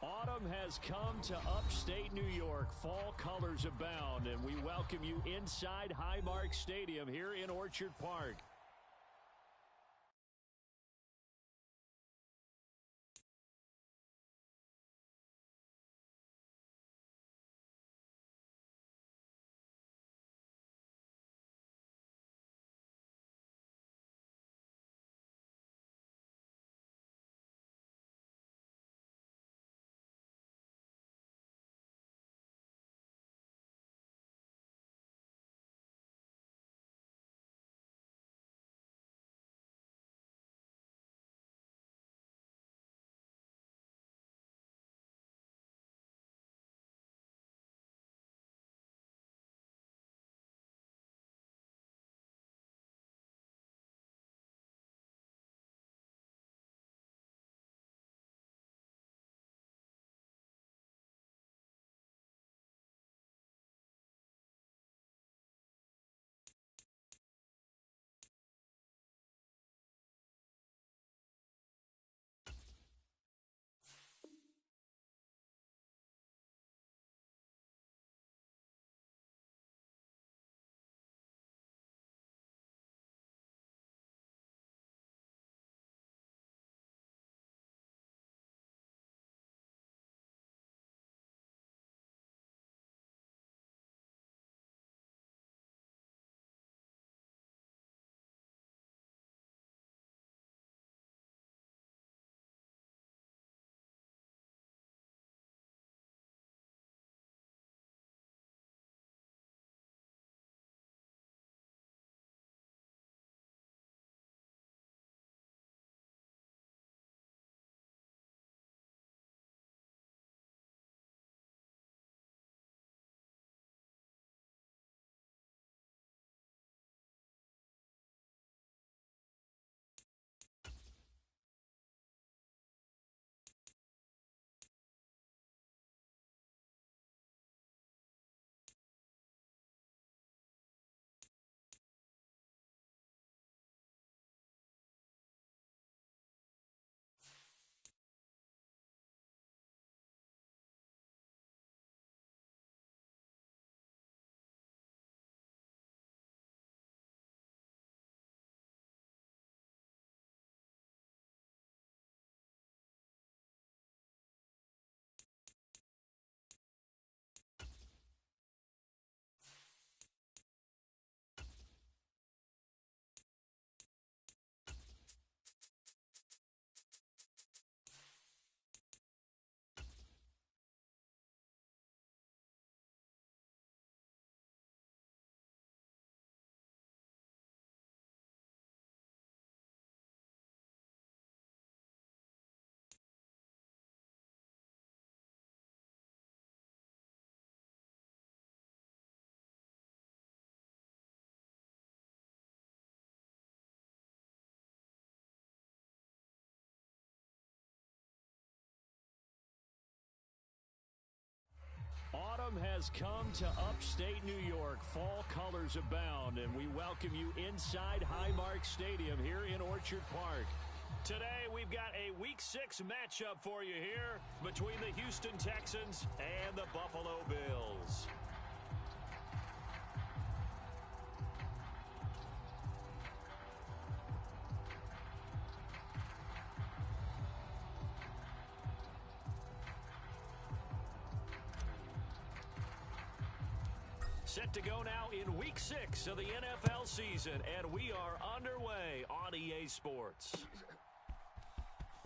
Autumn has come to upstate New York. Fall colors abound, and we welcome you inside Highmark Stadium here in Orchard Park. Autumn has come to upstate New York. Fall colors abound, and we welcome you inside Highmark Stadium here in Orchard Park. Today, we've got a Week 6 matchup for you here between the Houston Texans and the Buffalo Bills. Set to go now in Week 6 of the NFL season, and we are underway on EA Sports.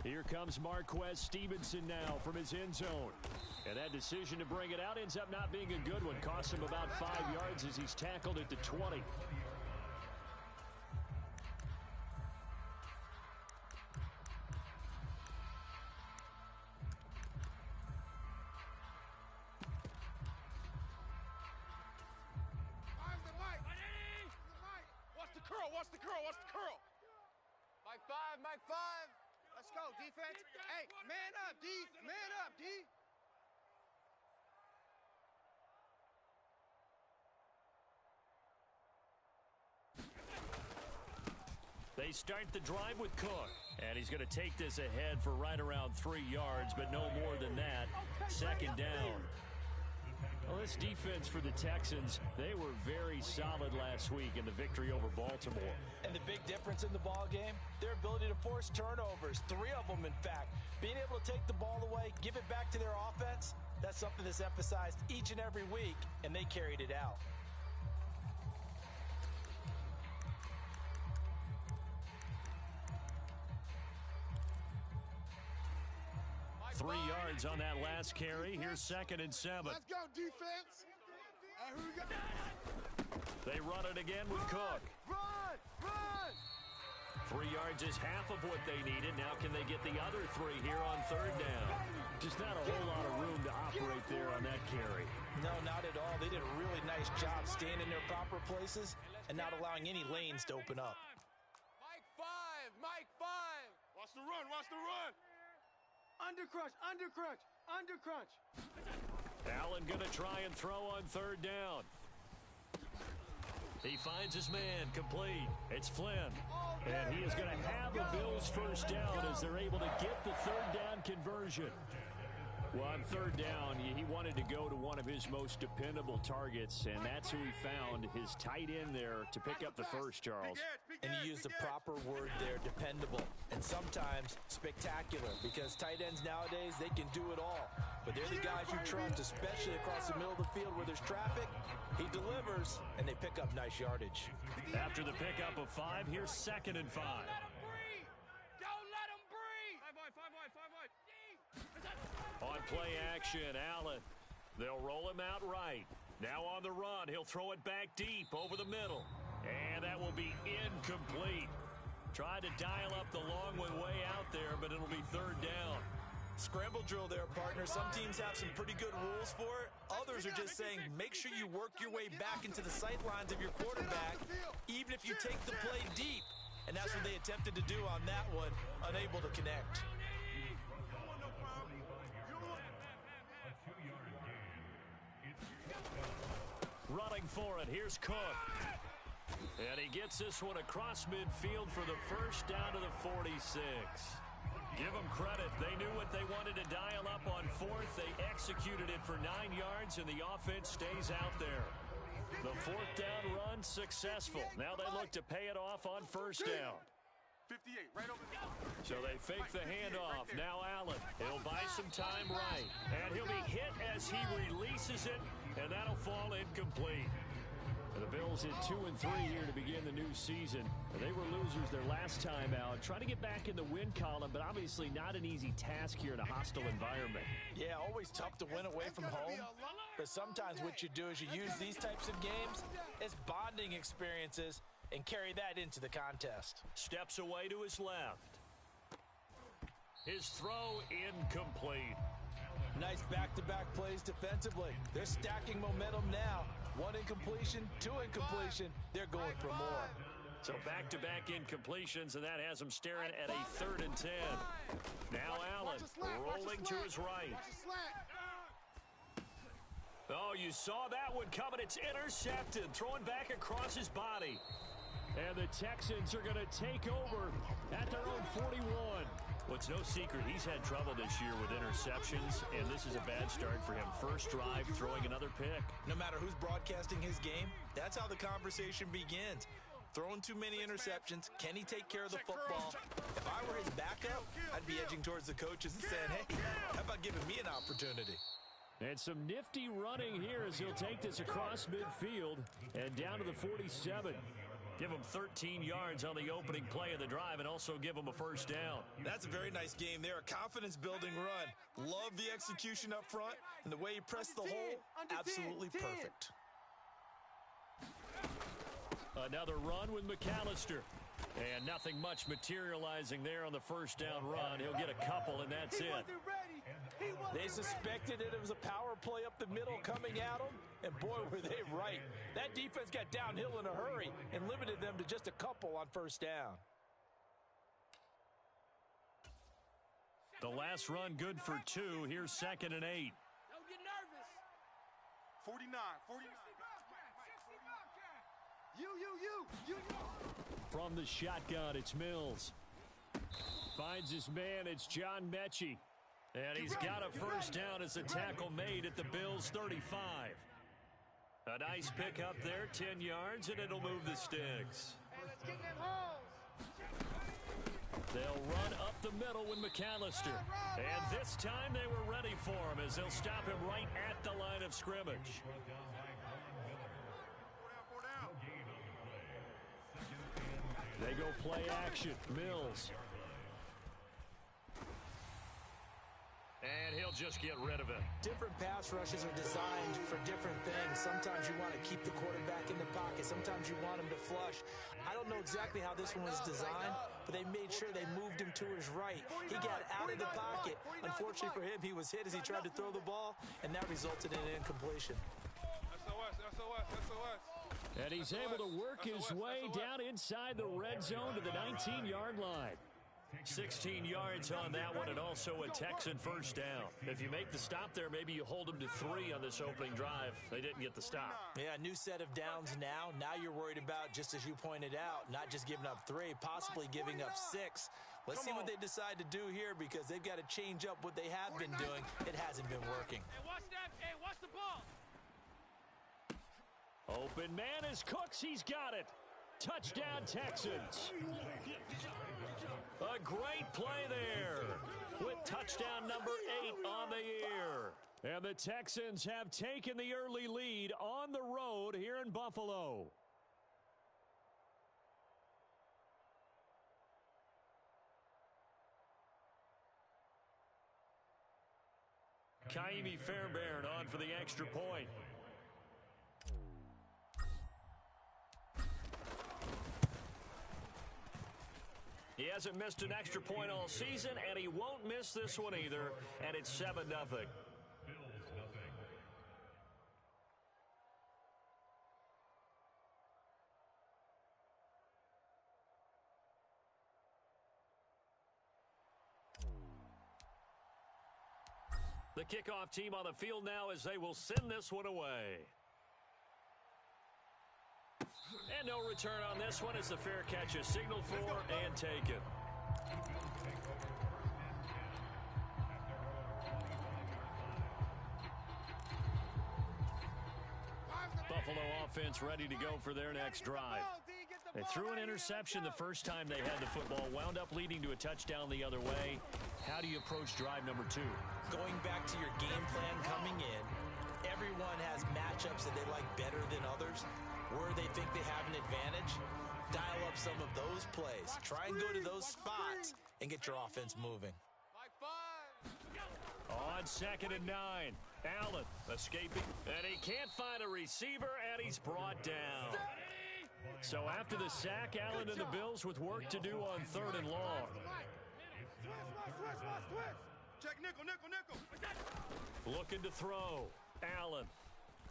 Here comes Marquez Stevenson now from his end zone. And that decision to bring it out ends up not being a good one. Costs him about 5 yards as he's tackled at the 20. Watch the curl. Mike 5. Let's go, defense. Hey, man up, D. They start the drive with Cook. And he's going to take this ahead for right around 3 yards, but no more than that. Second down. Well, this defense for the Texans, they were very solid last week in the victory over Baltimore. And the big difference in the ball game, their ability to force turnovers, 3 of them in fact. Being able to take the ball away, give it back to their offense, that's something that's emphasized each and every week, and they carried it out. 3 yards on that last carry. Here's 2nd and 7. Let's go, defense. Hey, who we got? They run it again with Cook. Run! Run! 3 yards is half of what they needed. Now can they get the other 3 here on 3rd down? Just not a whole lot of room to operate there on that carry. No, not at all. They did a really nice job staying in their proper places and not allowing any lanes to open up. Mike 5! Mike 5! Watch the run! Watch the run! Undercrunch! Undercrunch! Undercrunch! Allen going to try and throw on 3rd down. He finds his man, complete. It's Flynn. And he is going to have a Bills first down as they're able to get the 3rd down conversion. Well, on 3rd down, he wanted to go to one of his most dependable targets, and that's who he found, his tight end there, to pick up the first, Charles. And you use the proper word there, dependable, and sometimes spectacular, because tight ends nowadays, they can do it all. But they're the guys you trust, especially across the middle of the field where there's traffic. He delivers, and they pick up nice yardage. After the pickup of 5, here's 2nd and 5. Don't let him breathe! 5 wide, 5 wide, 5 wide. On play action, Allen. They'll roll him out right. Now on the run, he'll throw it back deep over the middle. And that will be incomplete. Tried to dial up the long one way out there, but it'll be 3rd down. Scramble drill there, partner. Some teams have some pretty good rules for it. Others are just saying make sure you work your way back into the sight lines of your quarterback, even if you take the play deep. And that's what they attempted to do on that one, unable to connect. Running for it, here's Cook. And he gets this one across midfield for the first down to the 46. Give them credit. They knew what they wanted to dial up on 4th. They executed it for 9 yards, and the offense stays out there. The 4th down run successful. Now they look to pay it off on 1st down. 58, right over there. So they fake the handoff. Now Allen. He'll buy some time right. And he'll be hit as he releases it, and that'll fall incomplete. And the Bills hit 2 and 3 here to begin the new season. They were losers their last time out. Trying to get back in the win column, but obviously not an easy task here in a hostile environment. Yeah, always tough to win away from home. But sometimes what you do is you use these types of games as bonding experiences and carry that into the contest. Steps away to his left. His throw incomplete. Nice back-to-back plays defensively. They're stacking momentum now. 1 incompletion, 2 incompletion. They're going for more. So back-to-back incompletions, and that has them staring at a 3rd and 10. Now Allen rolling to his right. Oh, you saw that one coming. It's intercepted, throwing back across his body. And the Texans are going to take over at their own 41. Well, it's no secret he's had trouble this year with interceptions, and this is a bad start for him. First drive, throwing another pick. No matter who's broadcasting his game, that's how the conversation begins. Throwing too many interceptions. Can he take care of the football? If I were his backup, I'd be edging towards the coaches and saying, hey, how about giving me an opportunity? And some nifty running here as he'll take this across midfield and down to the 47. Give him 13 yards on the opening play of the drive and also give him a first down. That's a very nice game there. A confidence-building run. Love the execution up front, and the way he pressed the hole, absolutely perfect. Another run with McAllister. And nothing much materializing there on the first down run. He'll get a couple, and that's it. They suspected it was a power play up the middle coming at them, and boy, were they right. That defense got downhill in a hurry and limited them to just a couple on first down. The last run good for 2. Here's 2nd and 8. Don't get nervous. 49, 49. You You. From the shotgun, it's Mills. Finds his man, it's John Mechie. And he's got a first down as a tackle made at the Bills' 35. A nice pickup there, 10 yards, and it'll move the sticks. Hey, let's get them holes. They'll run up the middle with McAllister. And this time they were ready for him as they'll stop him right at the line of scrimmage. They go play action. Mills. And he'll just get rid of it. Different pass rushes are designed for different things. Sometimes you want to keep the quarterback in the pocket. Sometimes you want him to flush. I don't know exactly how this one was designed, but they made sure they moved him to his right. He got out of the pocket. Unfortunately for him, he was hit as he tried to throw the ball, and that resulted in an incompletion. SOS. And he's able to work his way down inside the red zone to the 19-yard line. 16 yards on that one, and also a Texan first down. If you make the stop there, maybe you hold them to 3 on this opening drive. They didn't get the stop. Yeah, new set of downs now. Now you're worried about, just as you pointed out, not just giving up 3, possibly giving up 6. Let's see what they decide to do here, because they've got to change up what they have been doing. It hasn't been working. Hey, watch that. Hey, watch the ball. Open man is Cooks. He's got it. Touchdown, Texans. A great play there with touchdown number 8 on the year. And the Texans have taken the early lead on the road here in Buffalo. Kaimi Fairbairn on for the extra point. He hasn't missed an extra point all season, and he won't miss this one either, and it's 7-0. The kickoff team on the field now as they will send this one away. And no return on this one as the fair catch is signaled for and taken. Buffalo offense ready to go for their next drive. They threw an interception the first time they had the football, wound up leading to a touchdown the other way. How do you approach drive number 2? Going back to your game plan coming in, everyone has matchups that they like better than others. Where they think they have an advantage, dial up some of those plays. Try and go to those spots and get your offense moving. On 2nd and 9, Allen escaping, and he can't find a receiver, and he's brought down. So after the sack, Allen and the Bills with work to do on 3rd and long. Check nickel. Looking to throw. Allen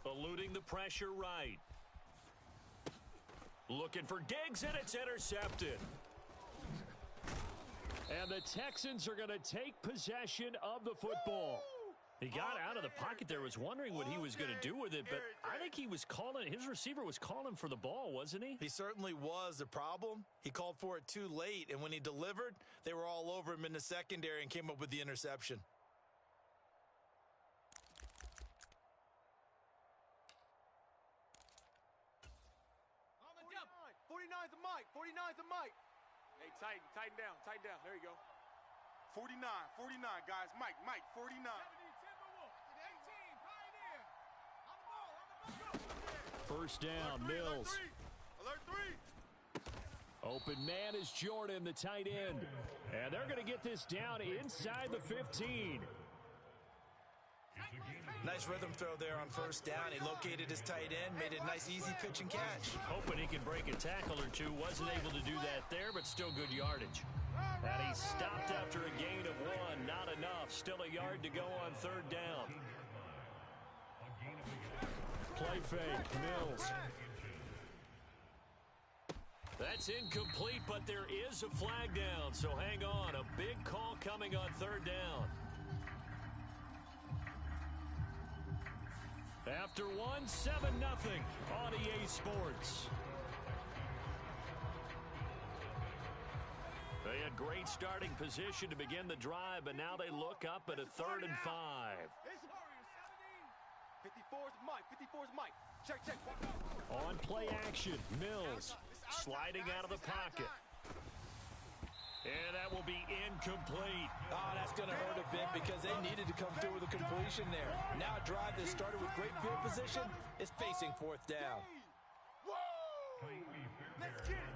eluding the pressure right. Looking for Diggs, and it's intercepted. And the Texans are going to take possession of the football. He got out of the pocket there, was wondering what he was going to do with it, but I think he was calling, his receiver was calling for the ball, wasn't he? He certainly was. The problem, he called for it too late, and when he delivered, they were all over him in the secondary and came up with the interception. Hey, tighten down. There you go. 49, guys. Mike, 49. 18, First down, Mills. Alert 3. Open man is Jordan, the tight end. And they're going to get this down inside the 15. Nice rhythm throw there on first down. He located his tight end, made a nice easy pitch and catch. Hoping he can break a tackle or two. Wasn't able to do that there, but still good yardage. And he stopped after a gain of 1. Not enough. Still a yard to go on 3rd down. Play fake. Mills. That's incomplete, but there is a flag down. So hang on. A big call coming on 3rd down. After 1, 7-0 on EA Sports. They had great starting position to begin the drive, but now they look up at a 3rd and 5. 54's Mike. 54's Mike. Check. On play action, Mills sliding out of the pocket. And that will be incomplete. Oh, that's going to hurt a bit because they needed to come through with a completion there. Now a drive that started with great field position is facing 4th down. Let's get it.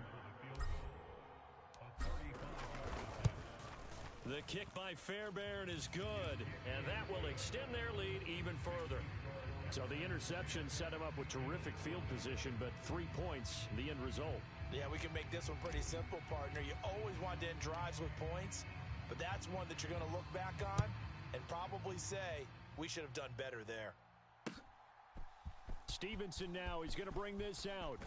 The kick by Fairbairn is good, and that will extend their lead even further. So the interception set him up with terrific field position, but 3 points, the end result. Yeah, we can make this one pretty simple, partner. You always want to end drives with points, but that's one that you're going to look back on and probably say, we should have done better there. Stevenson now, he's going to bring this out.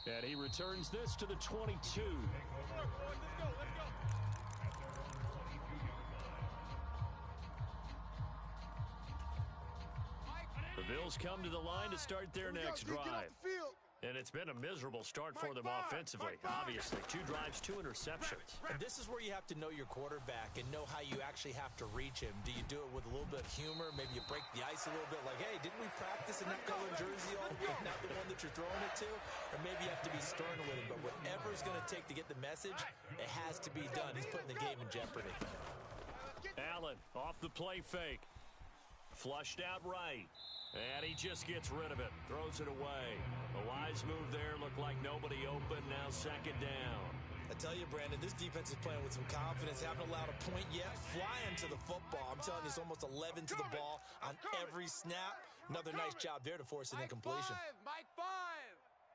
And he returns this to the 22. Let's go. The Bills come to the line to start their next drive. And it's been a miserable start for them offensively. Obviously, 2 drives, 2 interceptions. And this is where you have to know your quarterback and know how you actually have to reach him. Do you do it with a little bit of humor? Maybe you break the ice a little bit like, hey, didn't we practice in that color jersey all week? Not the one that you're throwing it to? Or maybe you have to be stern with him. But whatever it's going to take to get the message, it has to be done. He's putting the game in jeopardy. Allen off the play fake. Flushed out right. And he just gets rid of it. Throws it away. A wise move there. Looked like nobody open. Now 2nd down. I tell you, Brandon, this defense is playing with some confidence. Haven't allowed a point yet. Flying to the football. I'm telling you, it's almost 11 to the ball on every snap. Another nice job there to force an incompletion. Mike 5.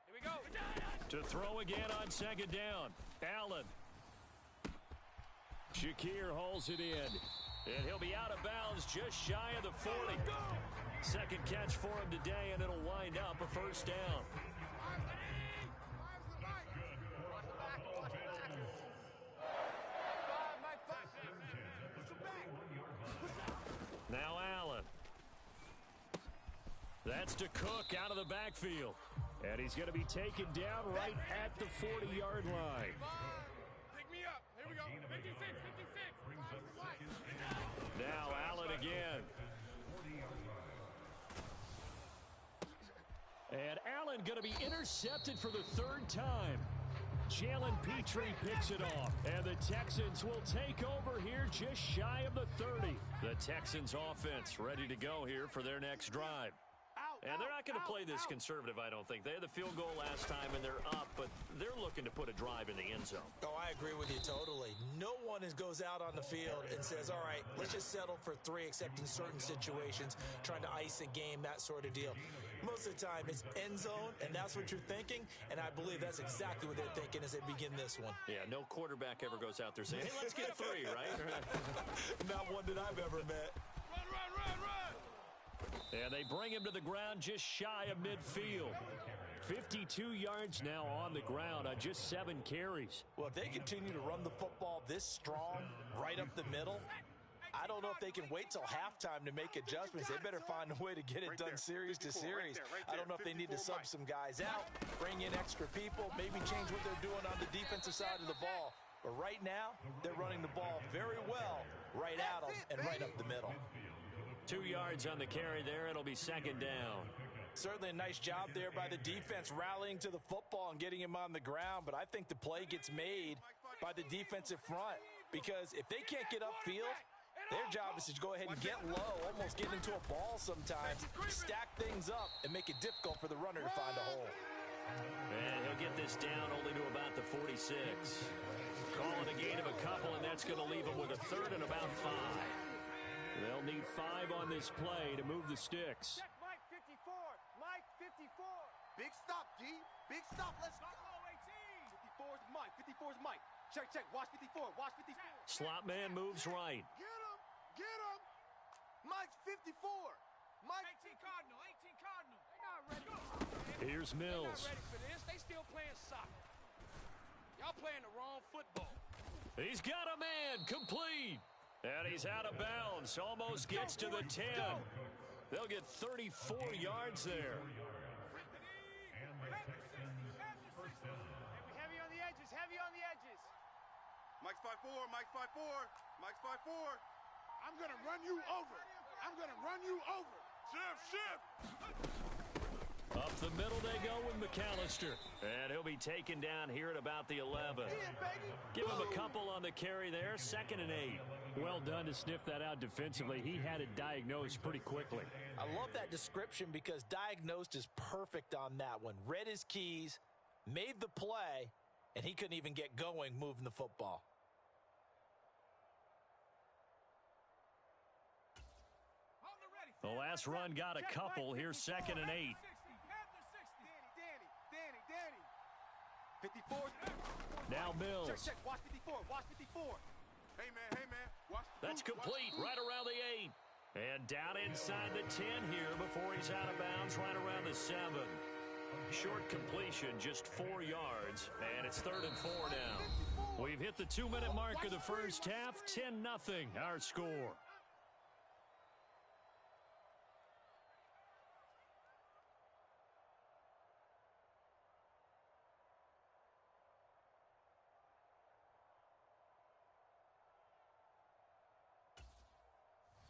Here we go. To throw again on 2nd down. Allen. Shakir holds it in. And he'll be out of bounds just shy of the 40. Second catch for him today, and it'll wind up a 1st down. Now Allen. That's to Cook out of the backfield. And he's going to be taken down right at the 40-yard line. Pick me up. Here we go. 56. Now Allen again. And Allen going to be intercepted for the 3rd time. Jalen Petrie picks it off. And the Texans will take over here just shy of the 30. The Texans offense ready to go here for their next drive. And they're not going to play this conservative, I don't think. They had the field goal last time, and they're up, but they're looking to put a drive in the end zone. Oh, I agree with you totally. No one goes out on the field and says, all right, let's just settle for 3, except in certain situations, trying to ice a game, that sort of deal. Most of the time, it's end zone, and that's what you're thinking, and I believe that's exactly what they're thinking as they begin this one. Yeah, no quarterback ever goes out there saying, hey, let's get 3, right? Not one that I've ever met. Run. And they bring him to the ground just shy of midfield. 52 yards now on the ground on just 7 carries. Well, if they continue to run the football this strong, right up the middle, I don't know if they can wait till halftime to make adjustments. They better find a way to get it done series to series. I don't know if they need to sub some guys out, bring in extra people, maybe change what they're doing on the defensive side of the ball. But right now, they're running the ball very well right at them and right up the middle. 2 yards on the carry there. It'll be 2nd down. Certainly a nice job there by the defense rallying to the football and getting him on the ground. But I think the play gets made by the defensive front because if they can't get upfield, their job is to go ahead and get low, almost get into a ball sometimes, stack things up, and make it difficult for the runner to find a hole. And he'll get this down only to about the 46. Calling a gain of a couple, and that's going to leave him with a 3rd and about 5. They'll need 5 on this play to move the sticks. Check Mike 54. Mike 54. Big stop, D. Big stop. Let's go. 54's Mike. 54's Mike. Check. Watch 54. Watch 54. Slot man moves right. Get him. Mike's 54. Mike 18 Cardinal. They're not ready. Here's Mills. They're not ready for this. They still playing soccer. Y'all playing the wrong football. He's got a man complete. And he's out of bounds. Almost gets to the 10. They'll get 34 yards there. Heavy on the edges. Mike's 5'4", Mike's 5'4", Mike's 5'4". I'm going to run you over. I'm going to run you over. Shift. Up the middle they go with McAllister. And he'll be taken down here at about the 11. Give him a couple on the carry there. 2nd and 8. Well done to sniff that out defensively. He had it diagnosed pretty quickly. I love that description because diagnosed is perfect on that one. Read his keys, made the play, and he couldn't even get going moving the football. The last run got a couple. Here's 2nd and 8. Danny. 54. Now Mills. Check. Watch 54. Watch 54. Hey, man. Watch. That's complete right around the 8. And down inside the 10 here before he's out of bounds right around the 7. Short completion, just 4 yards. And it's 3rd and 4 now. We've hit the 2-minute mark of the first half. 10-0 our score.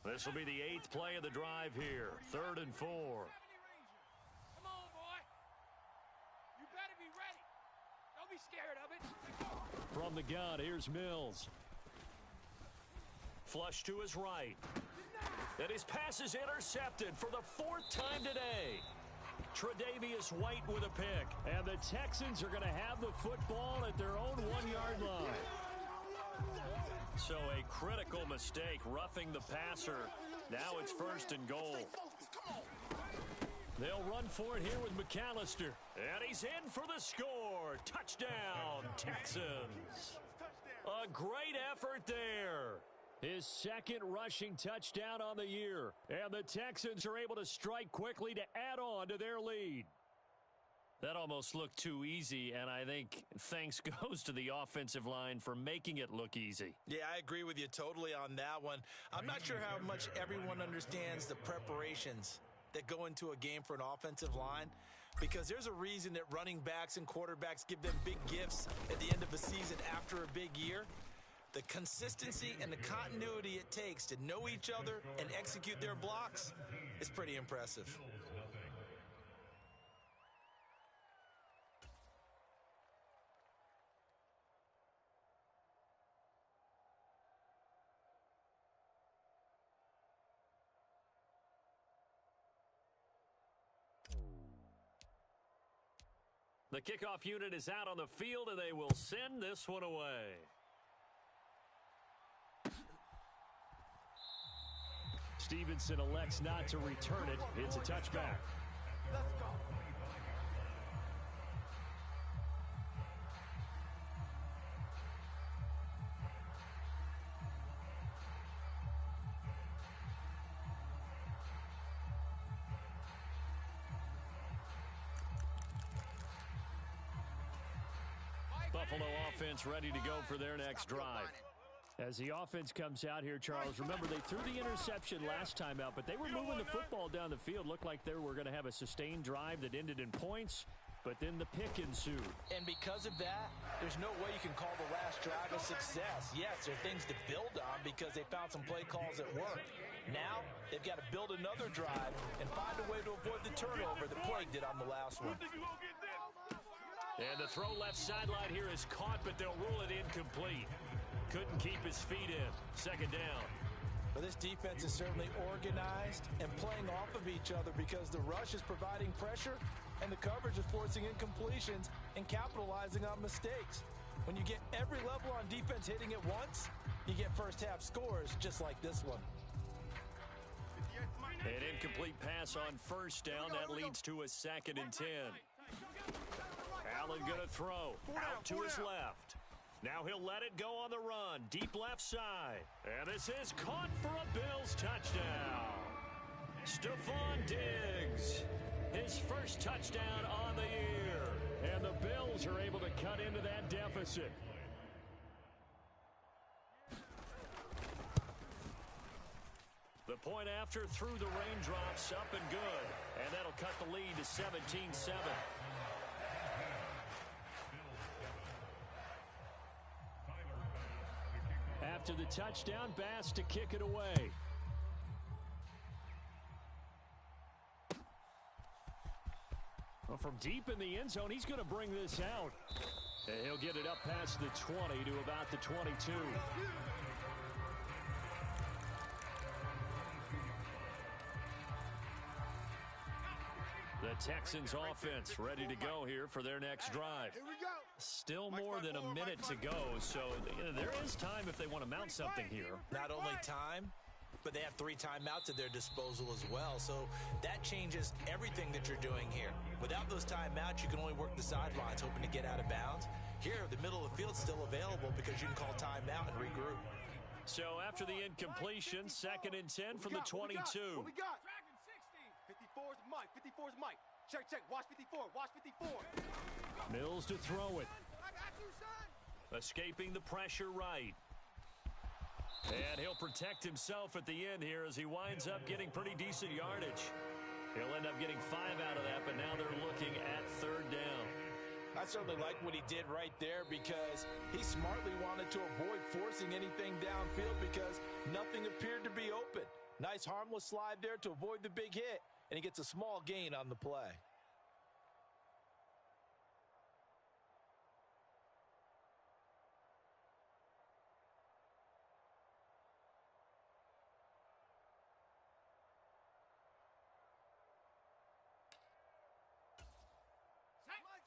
This will be the 8th play of the drive here. 3rd and 4. Come on, boy. You better be ready. Don't be scared of it. From the gun, here's Mills. Flush to his right. And his pass is intercepted for the 4th time today. Tre'Davious White with a pick. And the Texans are going to have the football at their own 1-yard line. So a critical mistake, roughing the passer. Now it's 1st and goal. They'll run for it here with McAllister. And he's in for the score. Touchdown, Texans. A great effort there. His 2nd rushing touchdown on the year. And the Texans are able to strike quickly to add on to their lead. That almost looked too easy, and I think thanks goes to the offensive line for making it look easy. Yeah, I agree with you totally on that one. I'm not sure how much everyone understands the preparations that go into a game for an offensive line, because there's a reason that running backs and quarterbacks give them big gifts at the end of a season after a big year. The consistency and the continuity it takes to know each other and execute their blocks is pretty impressive. The kickoff unit is out on the field, and they will send this one away. Stevenson elects not to return it. It's a touchback. Let's go. Buffalo offense ready to go for their next drive. As the offense comes out here, Charles, remember they threw the interception last time out, but they were moving the football down the field. Looked like they were going to have a sustained drive that ended in points, but then the pick ensued. And because of that, there's no way you can call the last drive a success. Yes, there are things to build on because they found some play calls that worked. Now, they've got to build another drive and find a way to avoid the turnover that plagued it on the last one. And the throw left sideline here is caught, but they'll rule it incomplete. Couldn't keep his feet in. 2nd down. But this defense is certainly organized and playing off of each other because the rush is providing pressure and the coverage is forcing incompletions and capitalizing on mistakes. When you get every level on defense hitting at once, you get first half scores just like this one. An incomplete pass on 1st down. That leads to a 2nd and 10. Allen going to throw out to his left. Now he'll let it go on the run. Deep left side. And this is caught for a Bills touchdown. Stephon Diggs. His first touchdown on the year. And the Bills are able to cut into that deficit. The point after through the raindrops, up and good. And that'll cut the lead to 17-7. After the touchdown, Bass to kick it away. Well, from deep in the end zone, he's going to bring this out. And he'll get it up past the 20 to about the 22. The Texans offense ready to go here for their next drive. Here we go. Still more than a minute to go, so there is time if they want to mount something here. Not only time, but they have 3 timeouts at their disposal as well. So that changes everything that you're doing here. Without those timeouts, you can only work the sidelines, hoping to get out of bounds. Here, the middle of the field's still available because you can call timeout and regroup. So after the incompletion, 2nd and 10 from the 22. What we got? Dragon 60. 54 is Mike. 54 is Mike. Check, check. Watch 54. Watch 54. Mills to throw it. I got you, son. Escaping the pressure right. And he'll protect himself at the end here as he winds up getting pretty decent yardage. He'll end up getting 5 out of that, but now they're looking at 3rd down. I certainly like what he did right there because he smartly wanted to avoid forcing anything downfield because nothing appeared to be open. Nice harmless slide there to avoid the big hit, and he gets a small gain on the play.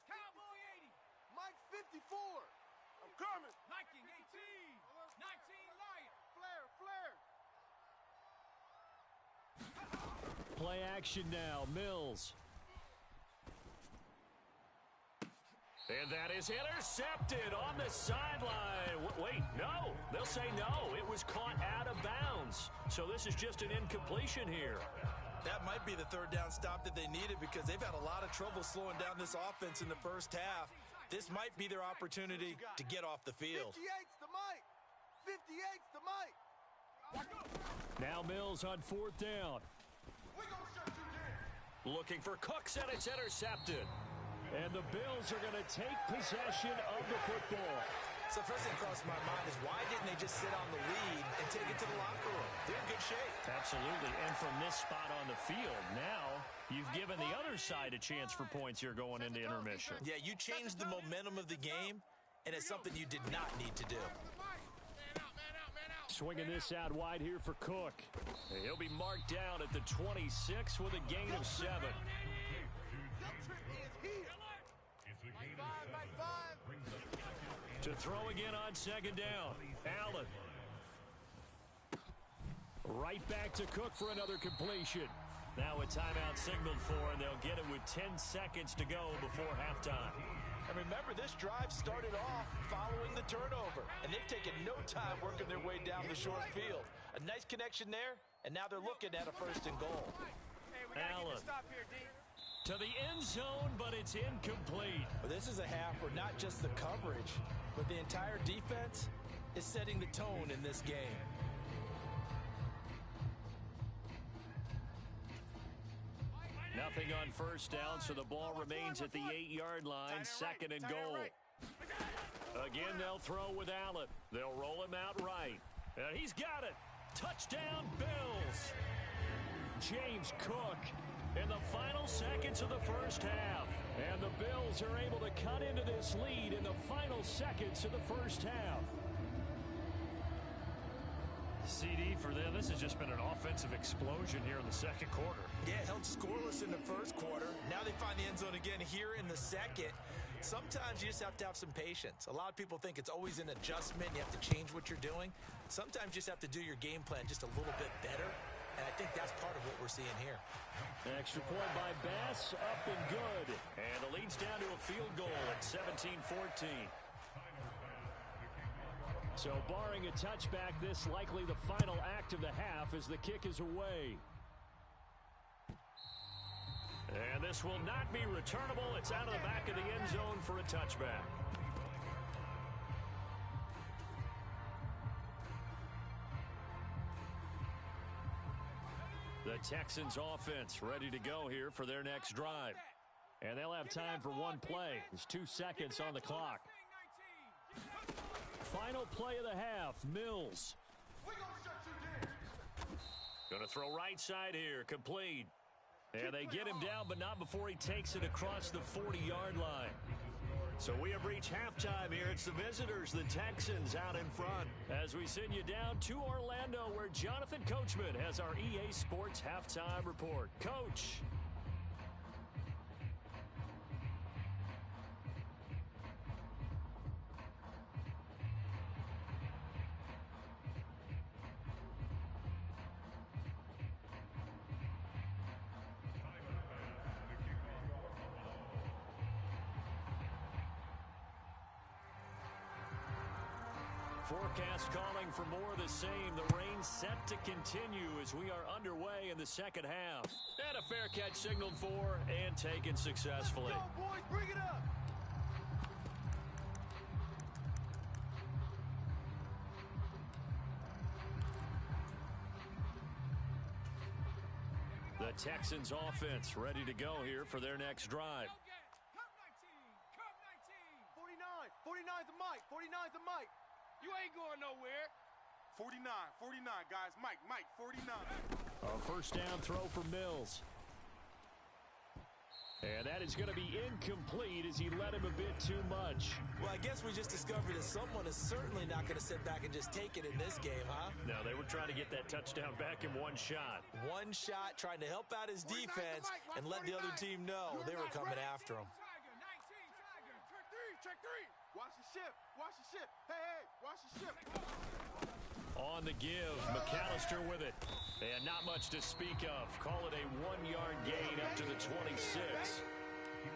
Cowboy 80. Mike 54. I'm coming. Viking 18. 19 Lion. Flare. Play action now. Mills. And that is intercepted on the sideline. Wait, no. They'll say no. It was caught out of bounds. So this is just an incompletion here. That might be the 3rd down stop that they needed because they've had a lot of trouble slowing down this offense in the first half. This might be their opportunity to get off the field. 58's the Mike. 58's the Mike. Now Mills on 4th down. Looking for Cooks, and it's intercepted. And the Bills are going to take possession of the football. So first thing crossed my mind is why didn't they just sit on the lead and take it to the locker room? They're in good shape. Absolutely. And from this spot on the field, now you've given the other side a chance for points here going into intermission. Yeah, you changed the momentum of the game, and it's something you did not need to do. Man out. Swinging this out wide here for Cook. He'll be marked down at the 26 with a gain of 7. To throw again on 2nd down. Allen. Right back to Cook for another completion. Now a timeout signaled for, and they'll get it with 10 seconds to go before halftime. And remember, this drive started off following the turnover, and they've taken no time working their way down the short field. A nice connection there, and now they're looking at a 1st and goal. Hey, we gotta Allen. get the stop here, D. To the end zone, but it's incomplete. But this is a half where not just the coverage, but the entire defense is setting the tone in this game. Nothing on 1st down, so the ball remains at the 8-yard line, 2nd and goal. Again, they'll throw with Allen. They'll roll him out right. And he's got it. Touchdown, Bills. James Cook in the final seconds of the first half. And the Bills are able to cut into this lead in the final seconds of the first half. CD for them, this has just been an offensive explosion here in the 2nd quarter. Yeah, held scoreless in the 1st quarter. Now they find the end zone again here in the 2nd. Sometimes you just have to have some patience. A lot of people think it's always an adjustment. You have to change what you're doing. Sometimes you just have to do your game plan just a little bit better. And I think that's part of what we're seeing here. Extra point by Bass, up and good. And the lead's down to a field goal at 17-14. So barring a touchback, this likely the final act of the half as the kick is away. And this will not be returnable. It's out of the back of the end zone for a touchback. The Texans offense ready to go here for their next drive. And they'll have time for one play. There's 2 seconds on the clock. Final play of the half, Mills. Going to throw right side here, complete. And they get him down, but not before he takes it across the 40-yard line. So we have reached halftime here. It's the visitors, the Texans, out in front. As we send you down to Orlando, where Jonathan Coachman has our EA Sports halftime report. Coach. Forecast calling for more of the same. The rain set to continue as we are underway in the second half. And a fair catch signaled for and taken successfully. Let's go, boys. Bring it up. The Texans offense ready to go here for their next drive. 49's a Mike. 49's a Mike. You ain't going nowhere. 49, guys. Mike, 49. A first down throw for Mills. And that is going to be incomplete as he led him a bit too much. Well, I guess we just discovered that someone is certainly not going to sit back and just take it in this game, huh? No, they were trying to get that touchdown back in one shot. One shot, trying to help out his defense and let the other team know they were coming after him. Check three. Watch the ship. Watch the ship. Hey, watch the ship. On the give, McAllister with it. And not much to speak of. Call it a 1-yard gain up to the 26.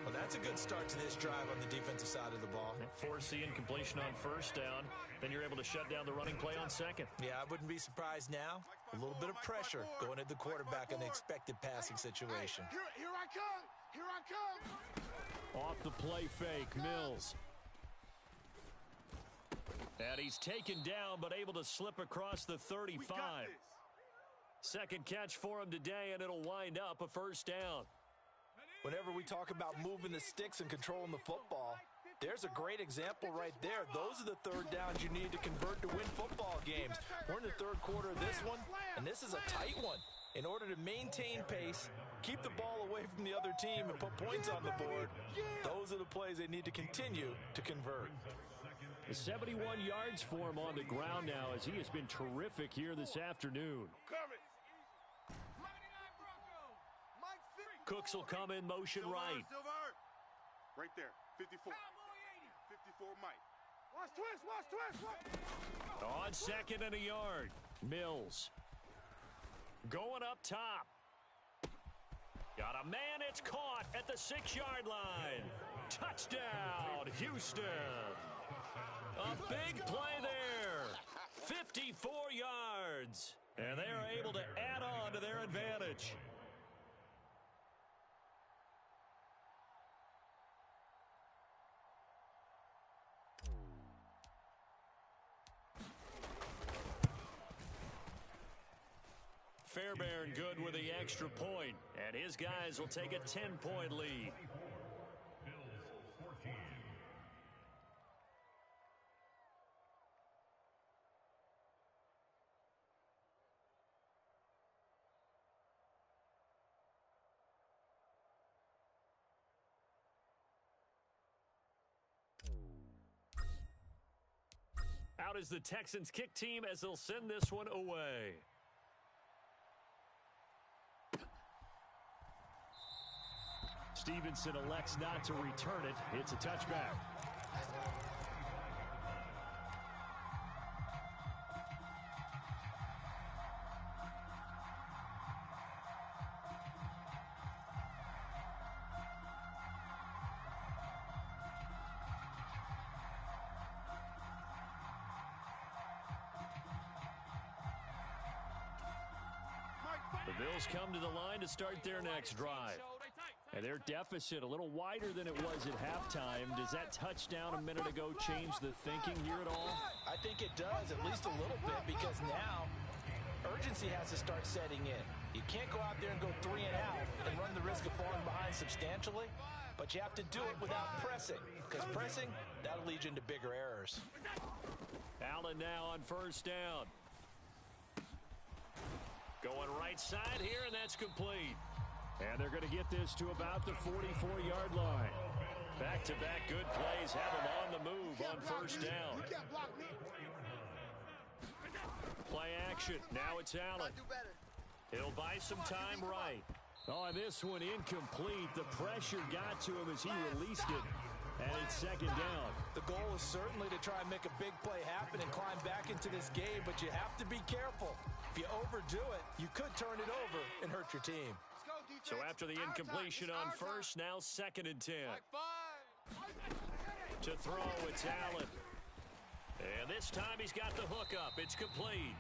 Well, that's a good start to this drive on the defensive side of the ball. Force the incompletion on first down. Then you're able to shut down the running play on second. Yeah, I wouldn't be surprised now. A little bit of pressure going at the quarterback in the expected passing situation. Here I come. Here I come. Off the play fake, Mills. And he's taken down, but able to slip across the 35. Second catch for him today, and it'll wind up a first down. Whenever we talk about moving the sticks and controlling the football, there's a great example right there. Those are the third downs you need to convert to win football games. We're in the third quarter of this one, and this is a tight one. In order to maintain pace, keep the ball away from the other team, and put points on the board, those are the plays they need to continue to convert. 71 yards for him on the ground now as he has been terrific here this afternoon. Cooks will come in motion right. Right there, 54. 54 Mike. Watch twist. On second and a yard, Mills. Going up top. Got a man, it's caught at the 6-yard line. Touchdown, Houston. A big play there. 54 yards. And they are able to add on to their advantage. Fairbairn good with the extra point, and his guys will take a 10-point lead. Out is the Texans kick team as they'll send this one away. Stevenson elects not to return it. It's a touchback. The Bills come to the line to start their next drive. And their deficit a little wider than it was at halftime. Does that touchdown a minute ago change the thinking here at all? I think it does, at least a little bit, because now urgency has to start setting in. You can't go out there and go 3 and out and run the risk of falling behind substantially, but you have to do it without pressing, because pressing That'll lead you into bigger errors. Allen now on first down. Going right side here, and that's complete. And they're going to get this to about the 44-yard line. Back-to-back good plays have them on the move on first down. Play action. Now it's Allen. He'll buy some time right. On this one, incomplete. The pressure got to him as he released it. And it's second down. The goal is certainly to try and make a big play happen and climb back into this game, but you have to be careful. If you overdo it, you could turn it over and hurt your team. So after the incompletion on first, now second and 10. To throw, it's Allen. And this time he's got the hook up. It's complete.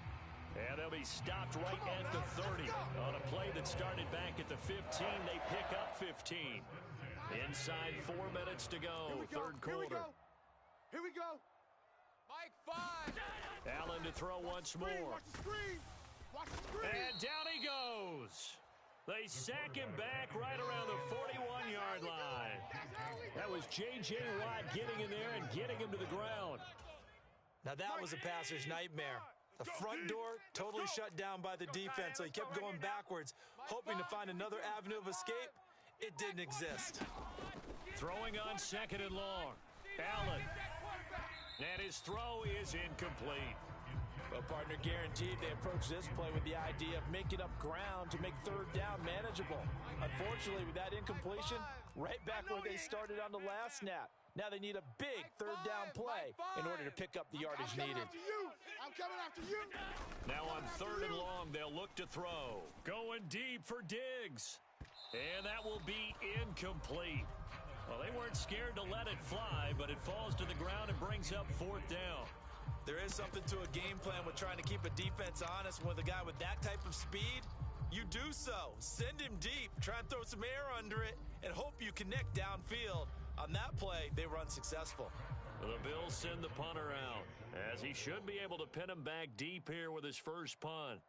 And they'll be stopped right at the 30. On a play that started back at the 15, they pick up 15. Inside 4 minutes to go, third quarter. Here we go. Mike 5. Allen to throw once more. Watch the screen. Watch the screen. And down he goes. They sack him back right around the 41-yard line. That was J.J. Watt getting in there and getting him to the ground. Now that was a passer's nightmare. The front door totally shut down by the defense, so he kept going backwards, hoping to find another avenue of escape. It didn't exist. Throwing on second and long. Allen. And his throw is incomplete. Well, partner, guaranteed they approach this play with the idea of making up ground to make third down manageable. Unfortunately, with that incompletion, right back where they started on the last snap. Now they need a big third down play in order to pick up the yardage needed. I'm coming after you. Now on third and long, they'll look to throw. Going deep for Diggs. And that will be incomplete. Well, they weren't scared to let it fly, but it falls to the ground and brings up fourth down. There is something to a game plan with trying to keep a defense honest. With a guy with that type of speed, you do so. Send him deep, try and throw some air under it, and hope you connect downfield. On that play, they were unsuccessful. The Bills send the punter out, as he should be able to pin him back deep here with his first punt.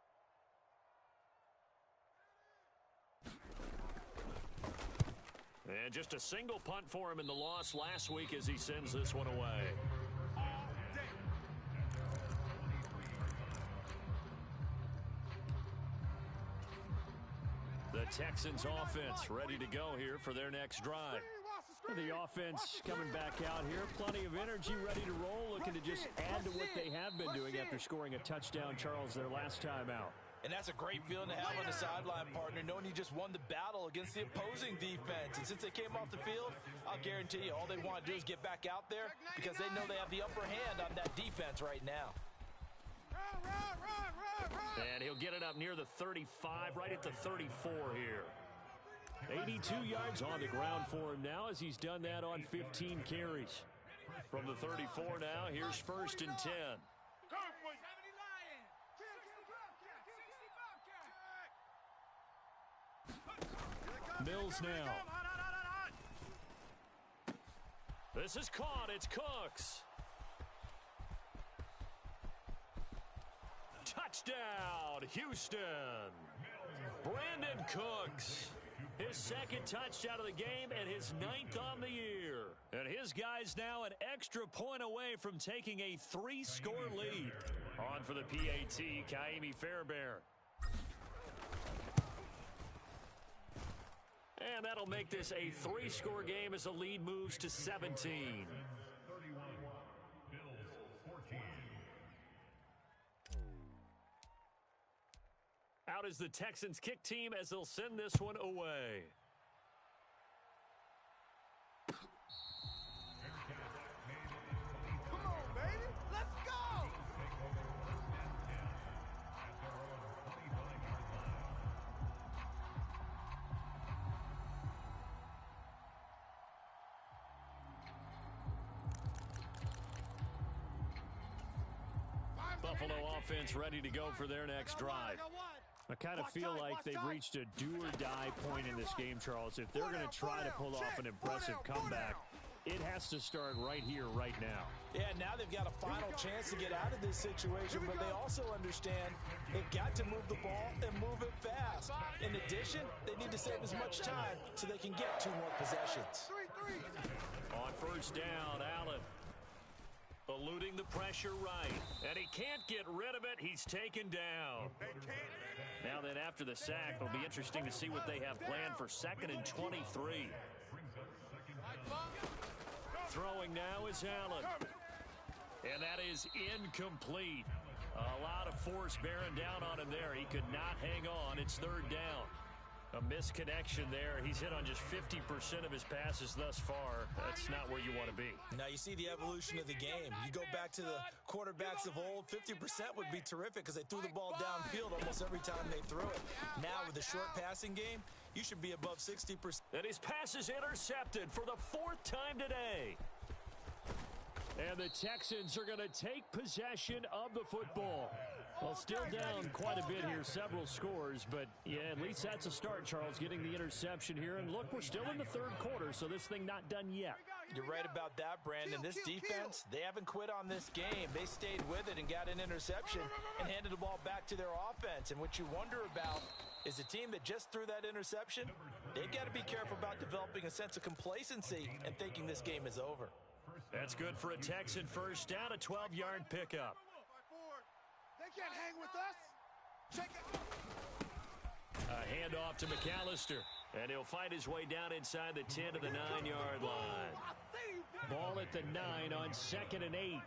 And just a single punt for him in the loss last week as he sends this one away. The Texans offense ready to go here for their next drive. The offense coming back out here. Plenty of energy, ready to roll, looking to just add to what they have been doing after scoring a touchdown, Charles, their last time out. And that's a great feeling to have on the sideline, partner, knowing you just won the battle against the opposing defense. And since they came off the field, I'll guarantee you all they want to do is get back out there because they know they have the upper hand on that defense right now. And he'll get it up near the 35, right at the 34 here. 82 yards on the ground for him now as he's done that on 15 carries. From the 34 now, here's first and 10. Mills now. This is caught. It's Cooks. Touchdown, Houston. Brandon Cooks. His second touchdown of the game and his 9th on the year. And his guys now an extra point away from taking a 3-score lead. On for the PAT, Kaimi Fairbairn. And that'll make this a 3-score game as the lead moves to 17. Out is the Texans kick team as they'll send this one away. Come on, baby. Let's go. Buffalo offense ready to go for their next drive. I kind of feel like they've reached a do-or-die point in this game, Charles. If they're going to try to pull off an impressive comeback, it has to start right here, right now. Yeah, now they've got a final chance to get out of this situation, but they also understand they've got to move the ball and move it fast. In addition, they need to save as much time so they can get 2 more possessions. On first down, Allen. Eluding the pressure right. And he can't get rid of it. He's taken down. Now then, after the sack, it'll be interesting to see what they have planned for 2nd and 23. Throwing now is Allen. And that is incomplete. A lot of force bearing down on him there. He could not hang on. It's 3rd down. A misconnection there. He's hit on just 50% of his passes thus far. That's not where you want to be. Now you see the evolution of the game. You go back to the quarterbacks of old, 50% would be terrific because they threw the ball downfield almost every time they threw it. Now with the short passing game, you should be above 60%. And his pass is intercepted for the 4th time today. And the Texans are going to take possession of the football. Well, still down quite a bit here, several scores, but yeah, at least that's a start, Charles, getting the interception here. And look, we're still in the 3rd quarter, so this thing not done yet. You're right about that, Brandon. This defense, they haven't quit on this game. They stayed with it and got an interception and handed the ball back to their offense. And what you wonder about is the team that just threw that interception, they've got to be careful about developing a sense of complacency and thinking this game is over. That's good for a Texan first down, a 12-yard pickup. They can't hang with us. Check it. A handoff to McAllister, and he'll fight his way down inside the 10 to the 9-yard line. Ball at the 9 on 2nd and 8. Hey,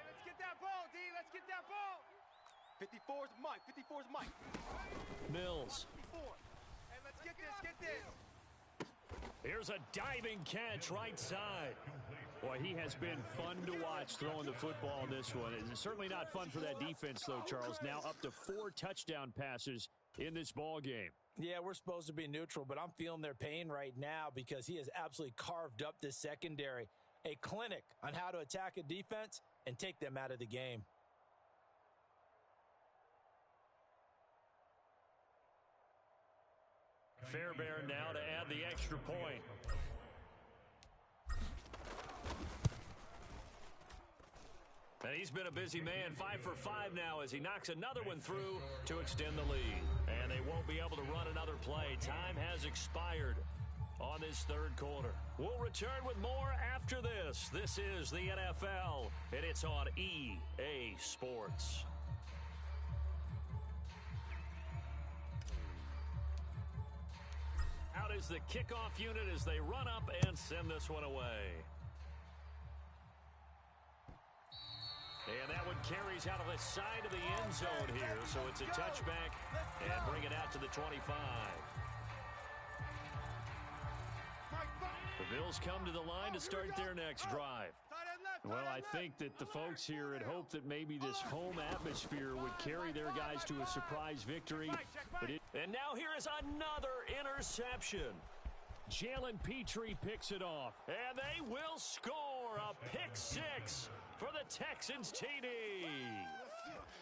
let's get that ball, D. Let's get that ball. 54's Mike. 54's Mike. Mills. 54. Hey, let's get this. Here's a diving catch right side. Boy, he has been fun to watch throwing the football in this one. It's certainly not fun for that defense, though, Charles. Now up to 4 touchdown passes in this ball game. Yeah, we're supposed to be neutral, but I'm feeling their pain right now because he has absolutely carved up this secondary. A clinic on how to attack a defense and take them out of the game. Fairbairn now to add the extra point. And he's been a busy man, 5 for 5 now as he knocks another one through to extend the lead. And they won't be able to run another play. Time has expired on this 3rd quarter. We'll return with more after this. This is the NFL, and it's on EA Sports. Out is the kickoff unit as they run up and send this one away. And that one carries out of the side of the end zone here, so it's a touchback and bring it out to the 25. The Bills come to the line to start their next drive. Well, I think that the folks here had hoped that maybe this home atmosphere would carry their guys to a surprise victory. And now here is another interception. Jalen Petrie picks it off, and they will score a pick 6 for the Texans TD.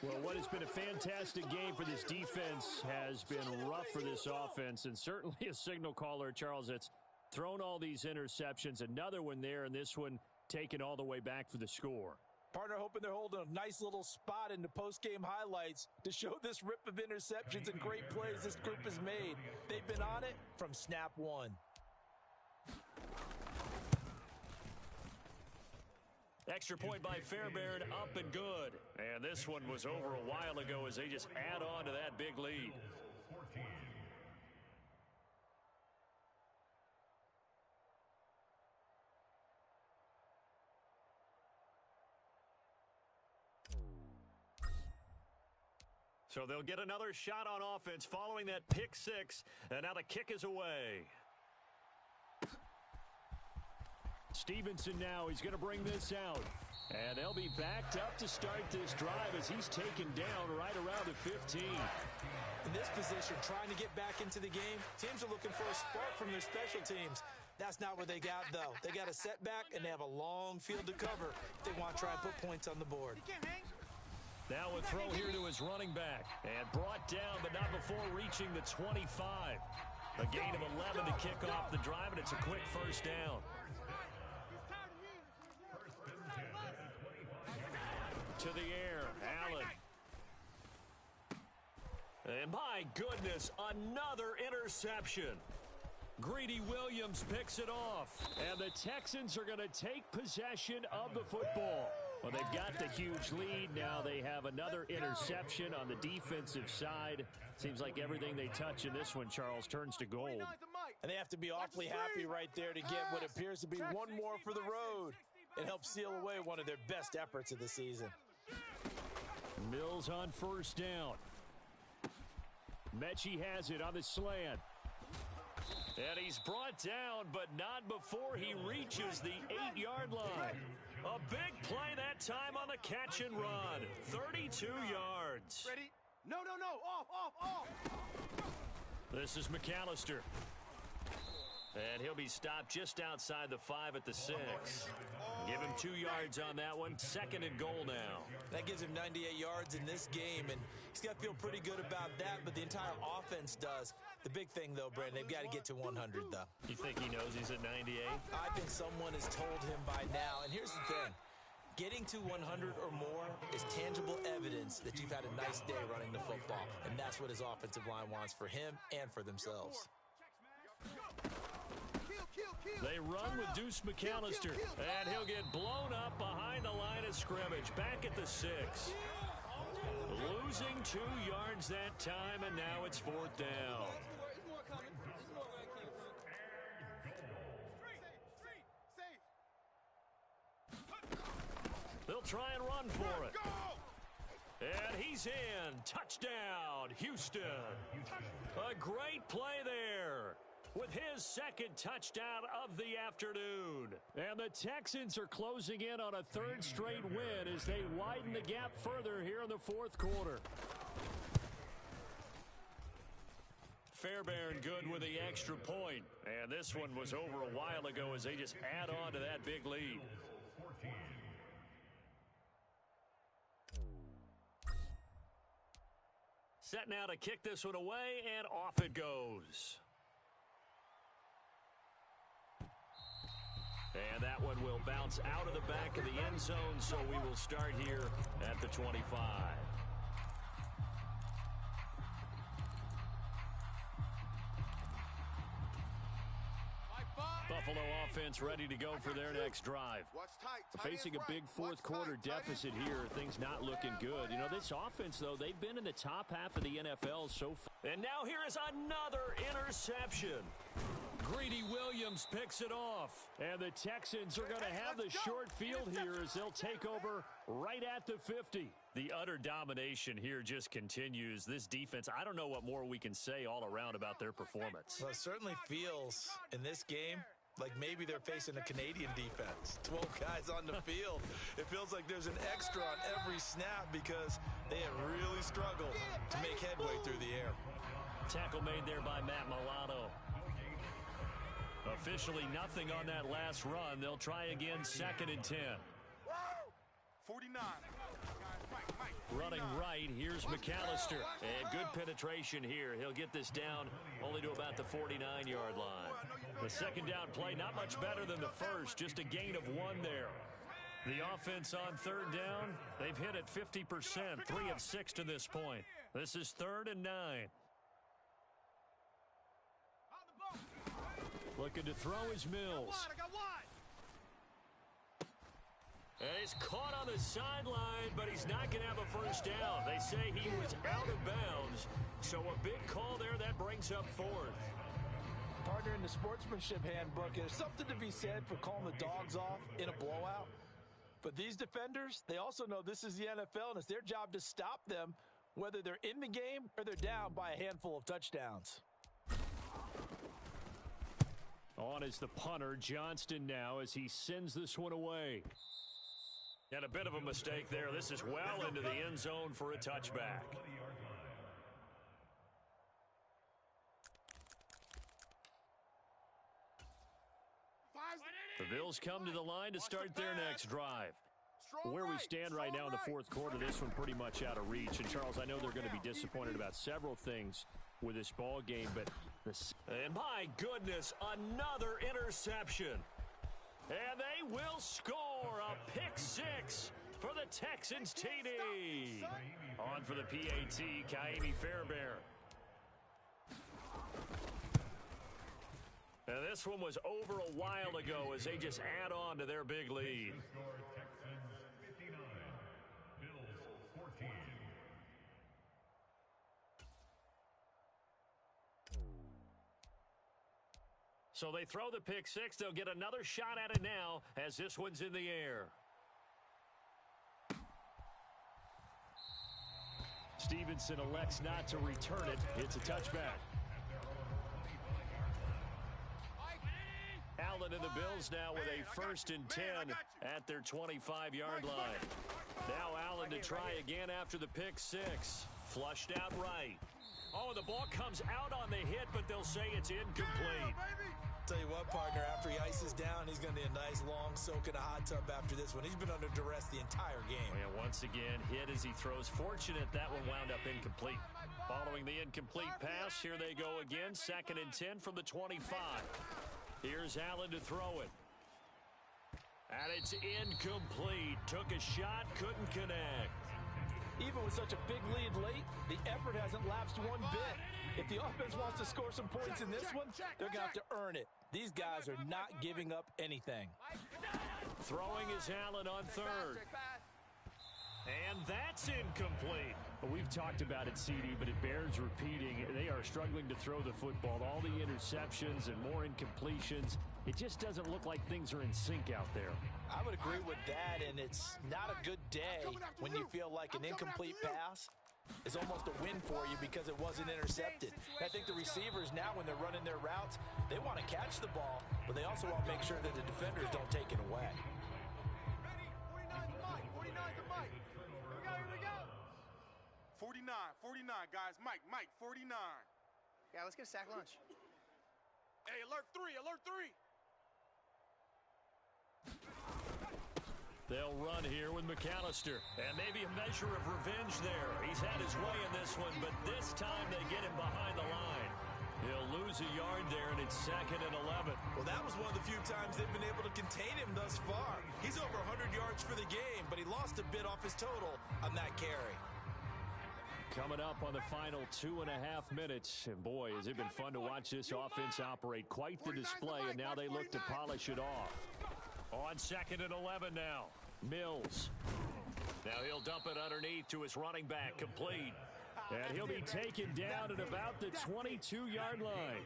Well, what has been a fantastic game for this defense has been rough for this offense, and certainly a signal caller, Charles, that's thrown all these interceptions. Another one there, and this one taken all the way back for the score. Partner hoping they're holding a nice little spot in the post-game highlights to show this rip of interceptions and great plays this group has made. They've been on it from snap one. Extra point by Fairbairn, up and good. And this one was over a while ago as they just add on to that big lead. So they'll get another shot on offense following that pick 6. And now the kick is away. Stevenson now, he's going to bring this out. And they'll be backed up to start this drive as he's taken down right around the 15. In this position, trying to get back into the game, teams are looking for a spark from their special teams. That's not what they got, though. They got a setback, and they have a long field to cover if they want to try and put points on the board. Now a throw here to his running back. And brought down, but not before reaching the 25. A gain of 11 to kick off the drive, and it's a quick first down. To the air, Allen. And my goodness, another interception. Greedy Williams picks it off. And the Texans are going to take possession of the football. Well, they've got the huge lead. Now they have another interception on the defensive side. Seems like everything they touch in this one, Charles, turns to gold. And they have to be awfully happy right there to get what appears to be one more for the road and help seal away one of their best efforts of the season. Mills on first down. Mechie has it on the slant. And he's brought down, but not before he reaches the 8-yard line. A big play that time on the catch and run. 32 yards. Ready? No. Off. This is McAllister. And he'll be stopped just outside the 5 at the 6. Give him 2 yards on that one. 2nd and goal now. That gives him 98 yards in this game, and he's got to feel pretty good about that, but the entire offense does. The big thing, though, Brandon, they've got to get to 100, though. You think he knows he's at 98? I think someone has told him by now, and here's the thing. Getting to 100 or more is tangible evidence that you've had a nice day running the football, and that's what his offensive line wants for him and for themselves. They run with Deuce McAllister, and he'll get blown up behind the line of scrimmage, back at the 6. Losing 2 yards that time, and now it's 4th down. They'll try and run for it. And he's in. Touchdown, Houston. A great play there with his 2nd touchdown of the afternoon. And the Texans are closing in on a 3rd straight win as they widen the gap further here in the 4th quarter. Fairbairn good with the extra point. And this one was over a while ago as they just add on to that big lead. Set now to kick this one away, and off it goes. And that one will bounce out of the back of the end zone, so we will start here at the 25. Buffalo offense ready to go for their next drive. Facing a big 4th quarter deficit here, things not looking good. You know, this offense, though, they've been in the top half of the NFL so far. And now here is another interception. Greedy Williams picks it off. And the Texans are going to have the short field here as they'll take over right at the 50. The utter domination here just continues. This defense, I don't know what more we can say all around about their performance. Well, it certainly feels in this game like maybe they're facing a Canadian defense. 12 guys on the field. It feels like there's an extra on every snap because they have really struggled to make headway through the air. Tackle made there by Matt Milano. Officially nothing on that last run. They'll try again, 2nd and 10. 49. Running right, here's McAllister. And good penetration here. He'll get this down only to about the 49-yard line. The 2nd down play, not much better than the first, just a gain of 1 there. The offense on 3rd down, they've hit it 50%, 3 of 6 to this point. This is 3rd and 9. Looking to throw is Mills. And he's caught on the sideline, but he's not going to have a first down. They say he was out of bounds, so a big call there that brings up 4th. Partner, in the sportsmanship handbook, there's something to be said for calling the dogs off in a blowout. But these defenders, they also know this is the NFL, and it's their job to stop them, whether they're in the game or they're down by a handful of touchdowns. On is the punter, Johnston now, as he sends this one away. And a bit of a mistake there. This is well into the end zone for a touchback. The Bills come to the line to start their next drive. Where we stand right now in the 4th quarter, this one pretty much out of reach. And, Charles, I know they're going to be disappointed about several things with this ball game, but and my goodness, another interception. And they will score a pick 6 for the Texans TD. On for the PAT, Kaimi Fairbairn. And this one was over a while ago as they just add on to their big lead. Texans 59, Bills 14. So they throw the pick six. They'll get another shot at it now as this one's in the air. Stevenson elects not to return it. It's a touchback. Allen and the Bills now with a 1st and 10 at their 25-yard line. Now Allen to try again after the pick six. Flushed out right. Oh, the ball comes out on the hit, but they'll say it's incomplete. Tell you what, partner, after he ices down, he's going to need a nice long soak in a hot tub after this one. He's been under duress the entire game. And once again, hit as he throws. Fortunate that one wound up incomplete. Following the incomplete pass, here they go again. 2nd and 10 from the 25. Here's Allen to throw it. And it's incomplete. Took a shot, couldn't connect. Even with such a big lead late, the effort hasn't lapsed one bit. If the offense wants to score some points in this one, they're going to have to earn it. These guys are not giving up anything. Throwing is Allen on 3rd. And that's incomplete. We've talked about it, CD, but it bears repeating. They are struggling to throw the football. All the interceptions and more incompletions. It just doesn't look like things are in sync out there. I would agree with that, and it's not a good day when you feel like an incomplete pass is almost a win for you because it wasn't intercepted. I think the receivers now, when they're running their routes, they want to catch the ball, but they also want to make sure that the defenders don't take it away. 49, guys. Mike, 49. Yeah, let's get a sack lunch. Hey, alert 3, alert 3. They'll run here with McAllister. And maybe a measure of revenge there. He's had his way in this one, but this time they get him behind the line. He'll lose a yard there, and it's 2nd and 11. Well, that was one of the few times they've been able to contain him thus far. He's over 100 yards for the game, but he lost a bit off his total on that carry. Coming up on the final 2.5 minutes. And boy, has it been fun to watch this offense operate. Quite the display, and now they look to polish it off. On 2nd and 11 now. Mills. Now he'll dump it underneath to his running back. Complete. And he'll be taken down at about the 22-yard line.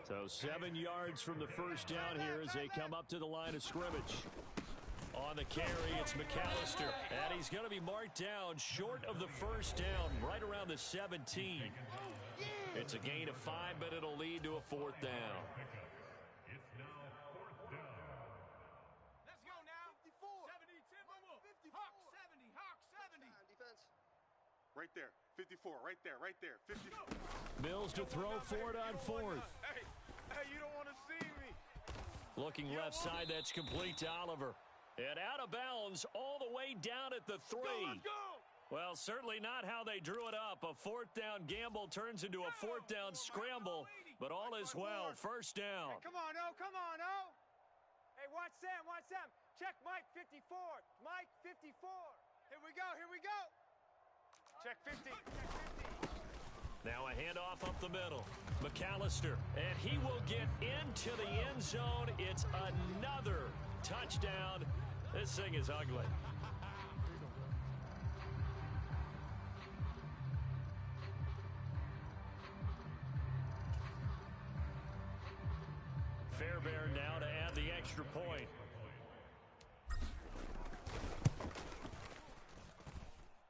So 7 yards from the first down here as they come up to the line of scrimmage. On the carry, it's McAllister. And he's going to be marked down short of the first down, right around the 17. It's a gain of 5, but it'll lead to a 4th down. It's now 4th down. Let's go now. 70, Timberwolves. Hawk 70, Hawk 70. Defense. Right there. 54, right there, right there. 54. Mills to throw for it on 4th. Hey, you don't want to see me. Looking left side, that's complete to Oliver. And out of bounds all the way down at the 3. Let's go. Well, certainly not how they drew it up. A 4th down gamble turns into a 4th down scramble, but all is well. First down. Come on, O. Come on, O. Hey, watch Sam. Watch Sam. Check Mike 54. Mike 54. Here we go. Here we go. Check 50. Check 50. Now a handoff up the middle. McAllister, and he will get into the end zone. It's another touchdown. This thing is ugly. Fairbairn now to add the extra point.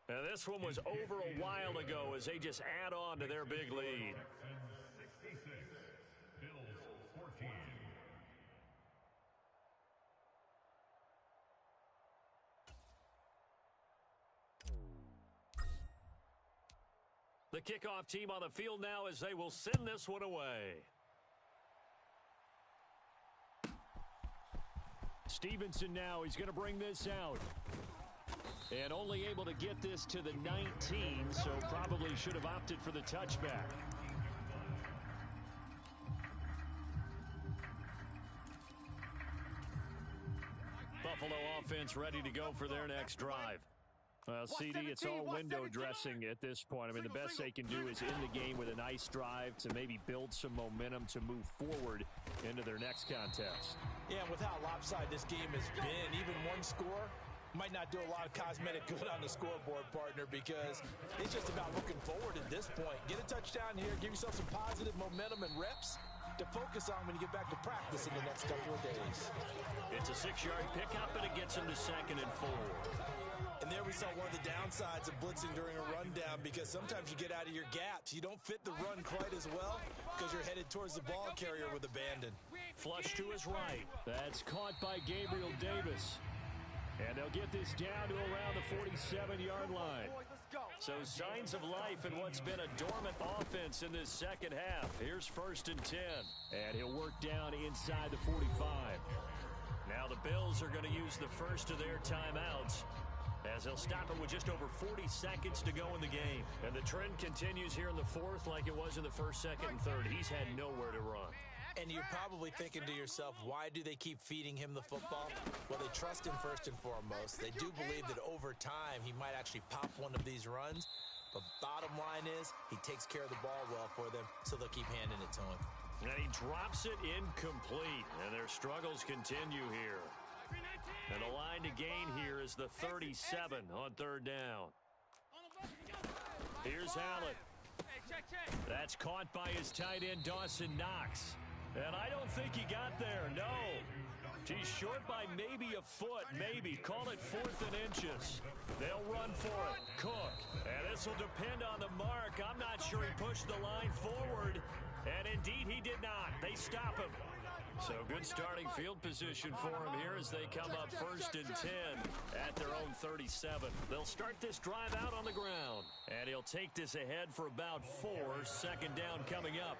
Now this one was over a while ago as they just add on to their big lead. Texans 66, Bills 14. The kickoff team on the field now as they will send this one away. Stevenson now, he's going to bring this out. And only able to get this to the 19, so probably should have opted for the touchback. Buffalo offense ready to go for their next drive. Well, CD, it's all window dressing at this point. I mean, the best they can do is in the game with a nice drive to maybe build some momentum to move forward into their next contest. Yeah, and with how lopsided this game has been, even one score might not do a lot of cosmetic good on the scoreboard, partner, because it's just about looking forward at this point. Get a touchdown here, give yourself some positive momentum and reps to focus on when you get back to practice in the next couple of days. It's a 6-yard pickup, and it gets him to 2nd and 4. And there we saw one of the downsides of blitzing during a rundown, because sometimes you get out of your gaps. You don't fit the run quite as well because you're headed towards the ball carrier with abandon. Flush to his right. That's caught by Gabriel Davis. And they'll get this down to around the 47-yard line. So signs of life in what's been a dormant offense in this second half. Here's 1st and 10. And he'll work down inside the 45. Now the Bills are going to use the first of their timeouts, as they'll stop it with just over 40 seconds to go in the game. And the trend continues here in the 4th like it was in the 1st, 2nd, and 3rd. He's had nowhere to run. And you're probably thinking to yourself, why do they keep feeding him the football? Well, they trust him first and foremost. They do believe that over time he might actually pop one of these runs. But bottom line is he takes care of the ball well for them, so they'll keep handing it to him. And he drops it incomplete. And their struggles continue here. And the line to gain here is the 37 on 3rd down. Here's Allen. That's caught by his tight end, Dawson Knox. And I don't think he got there, no. He's short by maybe a foot, maybe. Call it 4th and inches. They'll run for it. Cook. And this will depend on the mark. I'm not sure he pushed the line forward. And indeed, he did not. They stop him. So good starting field position for him here as they come up 1st and 10 at their own 37. They'll start this drive out on the ground. And he'll take this ahead for about 4. 2nd down coming up.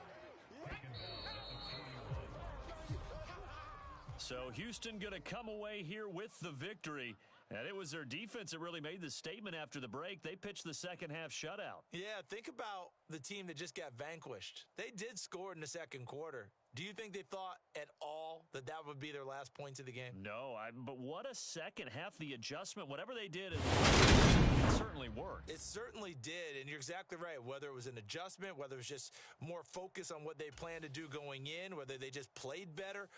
So Houston going to come away here with the victory. And it was their defense that really made the statement after the break. They pitched the second half shutout. Yeah, think about the team that just got vanquished. They did score in the second quarter. Do you think they thought at all that that would be their last points of the game? No, but what a second half. The adjustment, whatever they did, it certainly worked. It certainly did, and you're exactly right. Whether it was an adjustment, whether it was just more focus on what they planned to do going in, whether they just played better.